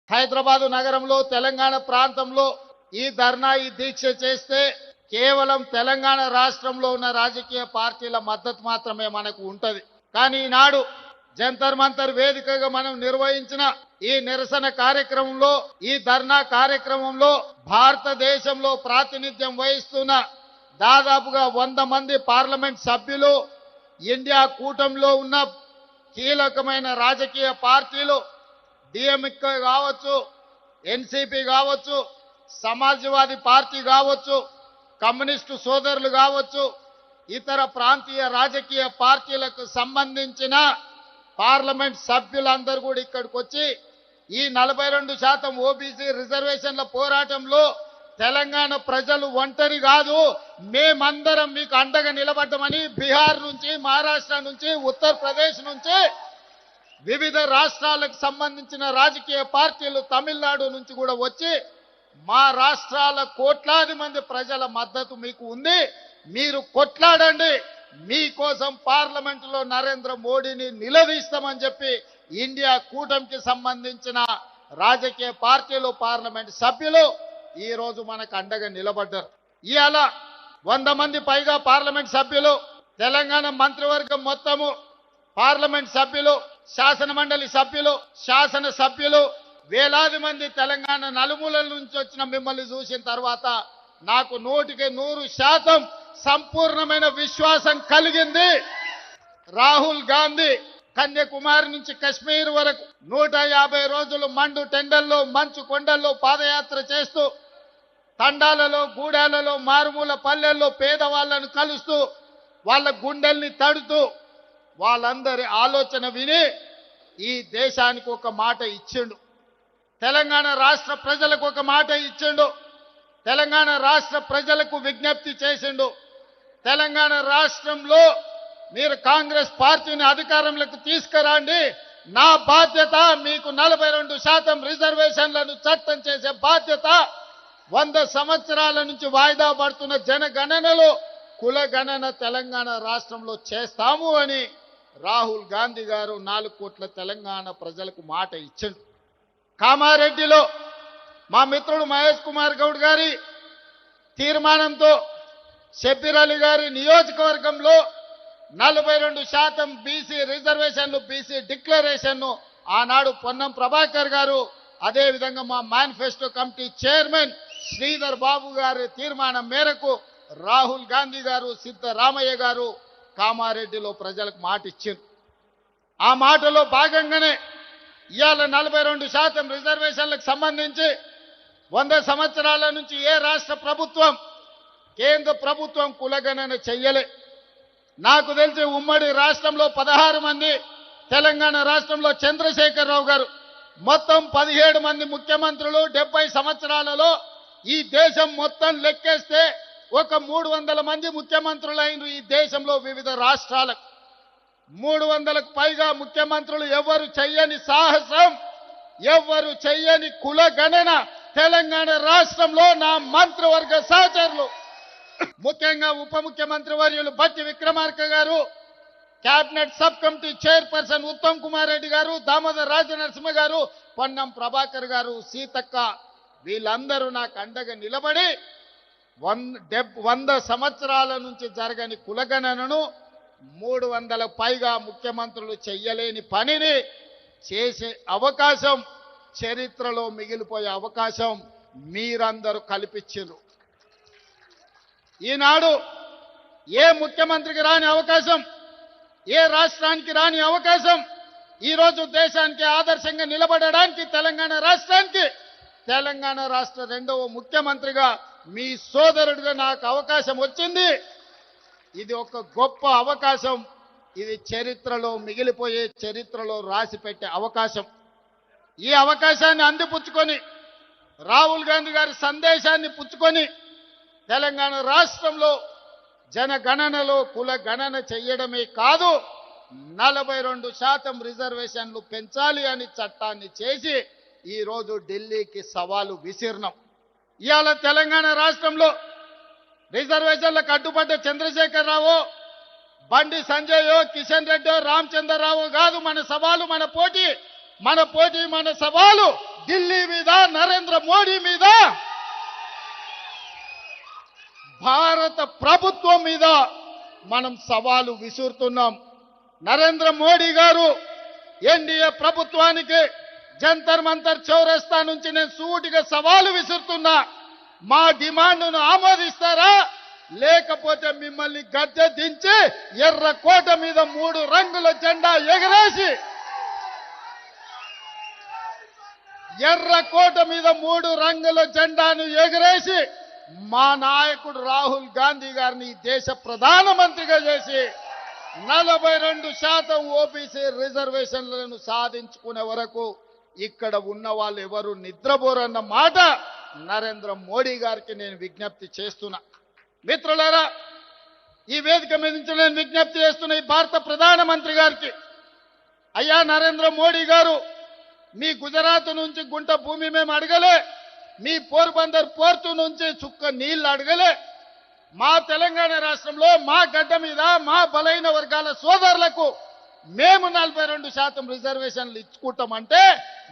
హైదరాబాదు నగరంలో తెలంగాణ ప్రాంతంలో ఈ ధర్నా ఈ దీక్ష చేస్తే కేవలం తెలంగాణ రాష్ట్రంలో ఉన్న రాజకీయ పార్టీల మద్దతు మాత్రమే మనకు ఉంటది. కానీ ఈనాడు జంతర్ మంతర్ వేదికగా మనం నిర్వహించిన ఈ నిరసన కార్యక్రమంలో ఈ ధర్నా కార్యక్రమంలో భారతదేశంలో ప్రాతినిధ్యం వహిస్తున్న దాదాపుగా 100 మంది పార్లమెంట్ సభ్యులు, ఇండియా కూటమిలో ఉన్న కీలకమైన రాజకీయ పార్టీలు డిఎంకే కావచ్చు, ఎన్సీపీ కావచ్చు, సమాజ్వాదీ పార్టీ కావచ్చు, కమ్యూనిస్టు సోదరులు కావచ్చు, ఇతర ప్రాంతీయ రాజకీయ పార్టీలకు సంబంధించిన పార్లమెంట్ సభ్యులందరూ కూడా ఇక్కడికి వచ్చి ఈ 42% ఓబీసీ రిజర్వేషన్ల పోరాటంలో తెలంగాణ ప్రజలు ఒంటరి కాదు, మేమందరం మీకు అండగా నిలబడ్డామని బీహార్ నుంచి, మహారాష్ట్ర నుంచి, ఉత్తరప్రదేశ్ నుంచి, వివిధ రాష్ట్రాలకు సంబంధించిన రాజకీయ పార్టీలు తమిళనాడు నుంచి కూడా వచ్చి మా రాష్ట్రాల కోట్లాది మంది ప్రజల మద్దతు మీకు ఉంది, మీరు కొట్లాడండి, మీకోసం పార్లమెంటులో నరేంద్ర మోడీని నిలదీస్తామని చెప్పి ఇండియా కూటమికి సంబంధించిన రాజకీయ పార్టీలు, పార్లమెంట్ సభ్యులు ఈ రోజు మనకు అండగా నిలబడ్డారు. ఇవాళ 100 మంది పైగా పార్లమెంట్ సభ్యులు, తెలంగాణ మంత్రివర్గం మొత్తము, పార్లమెంట్ సభ్యులు, శాసన మండలి సభ్యులు, శాసన సభ్యులు, వేలాది మంది తెలంగాణ నలుమూలల నుంచి వచ్చిన మిమ్మల్ని చూసిన తర్వాత నాకు 100% సంపూర్ణమైన విశ్వాసం కలిగింది. రాహుల్ గాంధీ కన్యాకుమారి నుంచి కశ్మీర్ వరకు 150 రోజులు మండు టెండల్లో, మంచు కొండల్లో పాదయాత్ర చేస్తూ, తండాలలో, గూడాలలో, మారుమూల పల్లెల్లో పేదవాళ్లను కలుస్తూ, వాళ్ళ గుండెల్ని తడుతూ, వాళ్ళందరి ఆలోచన విని ఈ దేశానికి ఒక మాట ఇచ్చిండు. తెలంగాణ రాష్ట్ర ప్రజలకు ఒక మాట ఇచ్చిండు. తెలంగాణ రాష్ట్ర ప్రజలకు విజ్ఞప్తి చేసిండు. తెలంగాణ రాష్ట్రంలో మీరు కాంగ్రెస్ పార్టీని అధికారంలోకి తీసుకురండి, నా బాధ్యత మీకు 42% రిజర్వేషన్లను చట్టం చేసే బాధ్యత, 100 సంవత్సరాల నుంచి వాయిదా పడుతున్న జనగణనలో కులగణన తెలంగాణ రాష్ట్రంలో చేస్తాము అని రాహుల్ గాంధీ గారు 4 కోట్ల తెలంగాణ ప్రజలకు మాట ఇచ్చిండు. కామారెడ్డిలో మా మిత్రుడు మహేష్ కుమార్ గౌడ్ గారి తీర్మానంతో షబ్బీర్ అలీ గారి నియోజకవర్గంలో 42% బీసీ రిజర్వేషన్లు, బీసీ డిక్లరేషన్ను ఆనాడు పొన్నం ప్రభాకర్ గారు, అదేవిధంగా మా manifesto committee chairman Sridhar Babu గారి తీర్మానం మేరకు రాహుల్ గాంధీ గారు, సిద్ధరామయ్య గారు కామారెడ్డిలో ప్రజలకు మాట ఇచ్చారు. ఆ మాటలో భాగంగానే ఇవాళ 42% రిజర్వేషన్లకు సంబంధించి 100 సంవత్సరాల నుంచి ఏ రాష్ట్ర ప్రభుత్వం, కేంద్ర ప్రభుత్వం కులగణన చెయ్యలే. నాకు తెలిసి ఉమ్మడి రాష్ట్రంలో 16 మంది, తెలంగాణ రాష్ట్రంలో చంద్రశేఖరరావు గారు, మొత్తం 17 మంది ముఖ్యమంత్రులు 70 సంవత్సరాలలో ఈ దేశం మొత్తం లెక్కేస్తే ఒక 300 మంది ముఖ్యమంత్రులైన ఈ దేశంలో వివిధ రాష్ట్రాలకు 300కు పైగా ముఖ్యమంత్రులు ఎవరు చెయ్యని సాహసం, ఎవరు చెయ్యని కులగణన తెలంగాణ రాష్ట్రంలో నా మంత్రివర్గ సహచరులు, ముఖ్యంగా ఉప ముఖ్యమంత్రి వర్యులు బట్టి విక్రమార్క గారు, cabinet sub committee chairperson Uttam Kumar Reddy గారు, దామోదర్ రాజనరసింహ గారు, పొన్నం ప్రభాకర్ గారు, సీతక్క, వీళ్ళందరూ నాకు అండగా నిలబడి 100 సంవత్సరాల నుంచి జరగని కులగణనను 300 పైగా ముఖ్యమంత్రులు చెయ్యలేని పనిని చేసే అవకాశం, చరిత్రలో మిగిలిపోయే అవకాశం మీరందరూ కల్పించారు. ఈనాడు ఏ ముఖ్యమంత్రికి రాని అవకాశం, ఏ రాష్ట్రానికి రాని అవకాశం, ఈరోజు దేశానికి ఆదర్శంగా నిలబడడానికి తెలంగాణ రాష్ట్రానికి, తెలంగాణ రాష్ట్ర 2వ ముఖ్యమంత్రిగా మీ సోదరుడిగా నాకు అవకాశం వచ్చింది. ఇది ఒక గొప్ప అవకాశం. ఇది చరిత్రలో మిగిలిపోయే, చరిత్రలో రాసి పెట్టే అవకాశం. ఈ అవకాశాన్ని అందిపుచ్చుకొని, రాహుల్ గాంధీ గారి సందేశాన్ని పుచ్చుకొని, తెలంగాణ రాష్ట్రంలో జనగణనలో కుల గణన చెయ్యడమే కాదు, 42% రిజర్వేషన్లు పెంచాలి అని చట్టాన్ని చేసి ఈరోజు ఢిల్లీకి సవాలు విసిరినాం. ఇవాళ తెలంగాణ రాష్ట్రంలో రిజర్వేషన్లకు అడ్డుపడ్డ చంద్రశేఖరరావు, బండి సంజయో, కిషన్ రెడ్డో, రామచంద్రరావు కాదు మన సవాలు, మన పోటీ, మన సవాలు ఢిల్లీ మీద, నరేంద్ర మోడీ మీద, భారత ప్రభుత్వం మీద మనం సవాలు విసురుతున్నాం. నరేంద్ర మోడీ గారు ఎన్డీఏ ప్రభుత్వానికి జంతర్ మంతర్ చౌరస్తా నుంచి నేను సూటిగా సవాలు విసురుతున్నా. మా డిమాండ్ను ఆమోదిస్తారా, లేకపోతే మిమ్మల్ని గద్దె దించి ఎర్రకోట మీద 3 రంగుల జెండా ఎగరేసి, ఎర్రకోట మీద 3 రంగుల జెండాను ఎగరేసి మా నాయకుడు రాహుల్ గాంధీ గారిని దేశ ప్రధానమంత్రిగా చేసి 42% ఓబీసీ రిజర్వేషన్లను సాధించుకునే వరకు ఇక్కడ ఉన్న వాళ్ళు ఎవరు నిద్రపోరన్న మాట నరేంద్ర మోడీ గారికి నేను విజ్ఞప్తి చేస్తున్నా. మిత్రులారా, ఈ వేదిక మీద నుంచి నేను విజ్ఞప్తి చేస్తున్న ఈ భారత ప్రధానమంత్రి గారికి, అయ్యా నరేంద్ర మోడీ గారు, మీ గుజరాత్ నుంచి గుంట భూమి మేము అడగలే, మీ పోర్బందర్ పోర్టు నుంచి చుక్క నీళ్లు అడగలే. మా తెలంగాణ రాష్ట్రంలో మా గడ్డ మీద మా బలైన వర్గాల సోదరులకు మేము 42% రిజర్వేషన్లు ఇచ్చుకుంటామంటే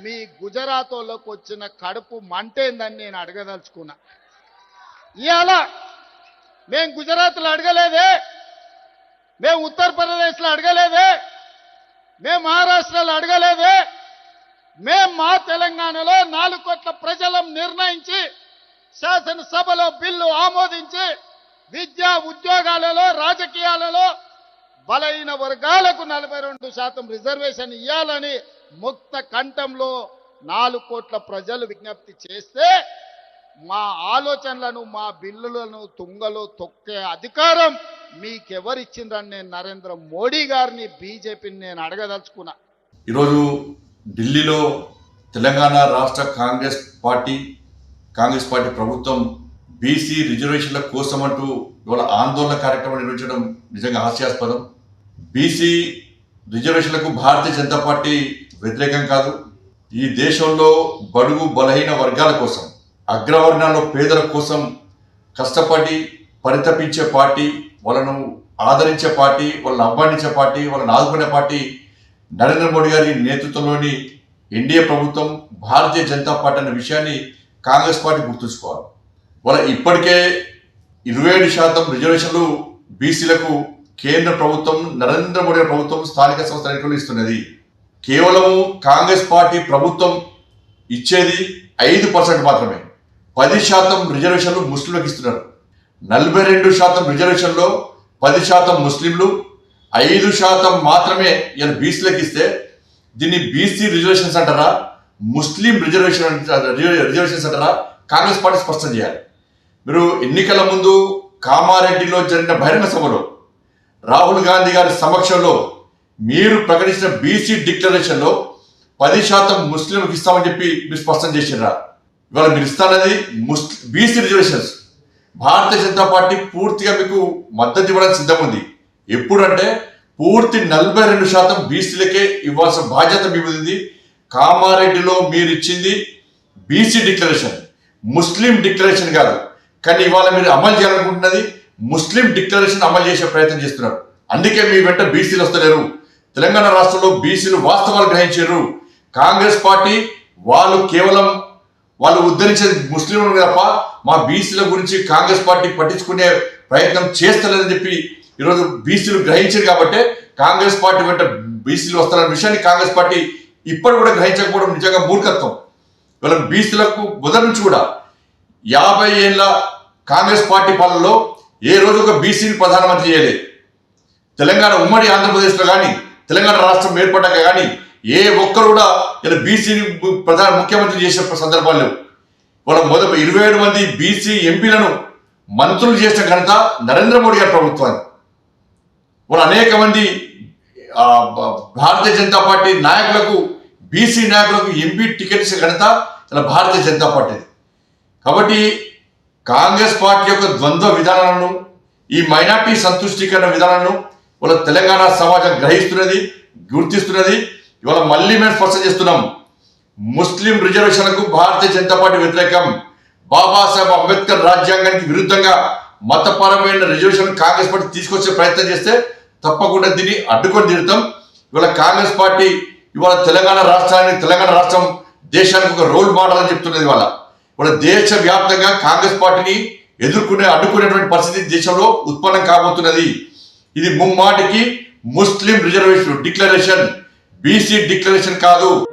మీ గుజరాత్ వాళ్ళకు వచ్చిన కడుపు మంటేందని నేను అడగదలుచుకున్నా. ఇవాళ మేము గుజరాత్లో అడగలేదే, మేము ఉత్తరప్రదేశ్లో అడగలేదే, మేము మహారాష్ట్రలో అడగలేదే, మేము మా తెలంగాణలో 4 కోట్ల ప్రజలం నిర్ణయించి శాసనసభలో బిల్లు ఆమోదించి విద్యా ఉద్యోగాలలో రాజకీయాలలో బలైన వర్గాలకు 42% రిజర్వేషన్ ఇవ్వాలని ముక్త కంఠంలో 4 కోట్ల ప్రజలు విజ్ఞప్తి చేస్తే మా ఆలోచనలను మా బిల్లులను తుంగలో తొక్కే అధికారం మీకెవరిచ్చిందని నేను నరేంద్ర మోడీ గారిని బీజేపీని నేను అడగదలుచుకున్నా. ఈరోజు ఢిల్లీలో తెలంగాణ రాష్ట్ర కాంగ్రెస్ పార్టీ ప్రభుత్వం బీసీ రిజర్వేషన్ల కోసం అంటూ ఇవాళ ఆందోళన కార్యక్రమం నిర్వహించడం నిజంగా హాస్యాస్పదం. బీసీ రిజర్వేషన్లకు భారతీయ జనతా పార్టీ వ్యతిరేకం కాదు. ఈ దేశంలో బడుగు బలహీన వర్గాల కోసం, అగ్రవర్ణాల్లో పేదల కోసం కష్టపడి పరితపించే పార్టీ, వాళ్ళను ఆదరించే పార్టీ, వాళ్ళని అభిమానించే పార్టీ, వాళ్ళని ఆదుకునే పార్టీ నరేంద్ర మోడీ గారి నేతృత్వంలోని ఎన్డీఏ ప్రభుత్వం, భారతీయ జనతా పార్టీ అనే విషయాన్ని కాంగ్రెస్ పార్టీ గుర్తుంచుకోవాలి. వాళ్ళ ఇప్పటికే 27% రిజర్వేషన్లు బీసీలకు కేంద్ర ప్రభుత్వం, నరేంద్ర మోడీ ప్రభుత్వం స్థానిక సంస్థల ఎన్నికలు ఇస్తున్నది. కేవలము కాంగ్రెస్ పార్టీ ప్రభుత్వం ఇచ్చేది 5% మాత్రమే. 10% రిజర్వేషన్లు ముస్లింలకు ఇస్తున్నారు. 42% రిజర్వేషన్లో 10% ముస్లింలు, 5% మాత్రమే ఇలా బీసీలకు ఇస్తే దీన్ని బీసీ రిజర్వేషన్స్ అంటారా, ముస్లిం రిజర్వేషన్స్ అంటారా? కాంగ్రెస్ పార్టీ స్పష్టం చేయాలి. మీరు ఎన్నికల ముందు కామారెడ్డిలో జరిగిన బహిరంగ సభలో రాహుల్ గాంధీ గారి సమక్షంలో మీరు ప్రకటించిన బీసీ డిక్లరేషన్లో 10% ముస్లింలకు ఇస్తామని చెప్పి మీరు స్పష్టం చేసినారా? ఇవాళ మీరు ఇస్తానది BC reservations. Bharatiya Janata party పూర్తిగా మీకు మద్దతు ఇవ్వడానికి సిద్ధం ఉంది. ఎప్పుడంటే పూర్తి 42% బీసీలకే ఇవ్వాల్సిన బాధ్యత మీ మీద ఉంది. కామారెడ్డిలో మీరు ఇచ్చింది బీసీ డిక్లరేషన్, ముస్లిం డిక్లరేషన్ కాదు. కానీ ఇవాళ మీరు అమలు చేయాలనుకుంటున్నది ముస్లిం డిక్లరేషన్ అమలు చేసే ప్రయత్నం చేస్తున్నారు. అందుకే మీ వెంట బీసీలు వస్తలేరు. తెలంగాణ రాష్ట్రంలో బీసీలు వాస్తవాలు గ్రహించారు. కాంగ్రెస్ పార్టీ కేవలం వాళ్ళు ఉద్ధరించేది ముస్లింలు తప్ప మా బీసీల గురించి కాంగ్రెస్ పార్టీ పట్టించుకునే ప్రయత్నం చేస్తలేదని చెప్పి ఈరోజు బీసీలు గ్రహించారు. కాబట్టి కాంగ్రెస్ పార్టీ వెంట బీసీలు వస్తారన్న విషయాన్ని కాంగ్రెస్ పార్టీ ఇప్పటి కూడా గ్రహించకపోవడం నిజంగా మూర్ఖత్వం. ఇవాళ బీసీలకు మొదటి నుంచి కూడా 50 ఏళ్ళ కాంగ్రెస్ పార్టీ పాలనలో ఏ రోజు ఒక బీసీని ప్రధానమంత్రి చేయలేదు. తెలంగాణ ఉమ్మడి ఆంధ్రప్రదేశ్లో కానీ, తెలంగాణ రాష్ట్రం ఏర్పడ్డాక కానీ ఏ ఒక్కరు కూడా ఇలా బీసీని ముఖ్యమంత్రి చేసే సందర్భాలు లేవు. వాళ్ళ 27 మంది బీసీ ఎంపీలను మంత్రులు చేసిన ఘనత నరేంద్ర మోడీ గారి ప్రభుత్వాన్ని. వాళ్ళు అనేక మంది భారతీయ జనతా పార్టీ నాయకులకు, బీసీ నాయకులకు ఎంపీ టికెట్ ఇచ్చే ఘనత ఇలా భారతీయ జనతా పార్టీ. కాబట్టి కాంగ్రెస్ పార్టీ యొక్క ద్వంద్వ విధానాలను, ఈ మైనార్టీ సంతుష్టీకరణ విధానాలను వాళ్ళ తెలంగాణ సమాజం గ్రహిస్తున్నది, గుర్తిస్తున్నది. ఇవాళ మళ్ళీ మేము స్పష్టం చేస్తున్నాం, ముస్లిం రిజర్వేషన్లకు భారతీయ జనతా పార్టీ వ్యతిరేకం. బాబాసాహెబ్ అంబేద్కర్ రాజ్యాంగానికి విరుద్ధంగా మతపరమైన రిజర్వేషన్ కాంగ్రెస్ పార్టీ తీసుకొచ్చే ప్రయత్నం చేస్తే తప్పకుండా దీన్ని అడ్డుకొని తీరుతాం. ఇవాళ కాంగ్రెస్ పార్టీ తెలంగాణ రాష్ట్రం దేశానికి ఒక రోల్ మోడల్ అని చెప్తున్నది వాళ్ళ దేశవ్యాప్తంగా కాంగ్రెస్ పార్టీని అడ్డుకునేటువంటి పరిస్థితి దేశంలో ఉత్పన్నం కాబోతున్నది. ఇది ముమ్మాటికి ముస్లిం రిజర్వేషన్ డిక్లరేషన్, బీసీ డిక్లరేషన్ కాదు.